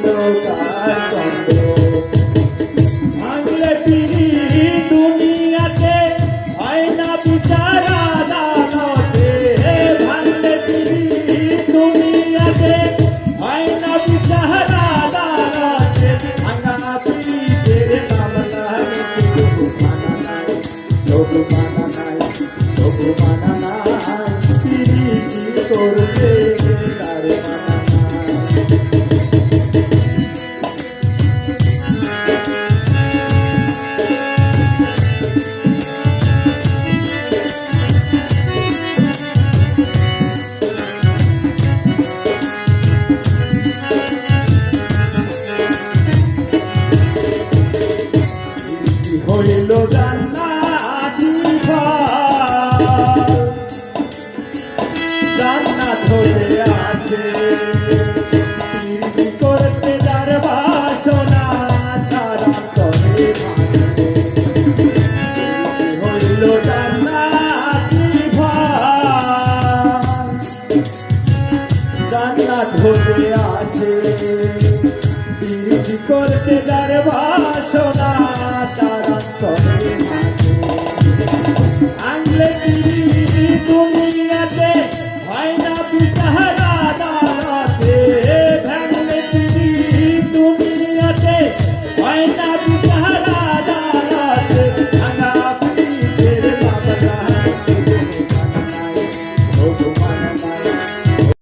ছিল কার চন্দ্র ভাঙলে পিড়ি দুনিয়াতে হয় না বিচার আদালতে ভাঙলে পিড়ি দুনিয়াতে হয় না বিচার আদালতে ভাঙা পিড়িদের মামলা তবু মানা নাই তবু মানা নাই পিড়ি কি করবে তার মানা হইল জান্নাতি ঘর জান্নাত হতে আছে পিরবি করতে যার বাসনা তারা করে হইল জান্নাতি ঘর জান্নাত হতে আছে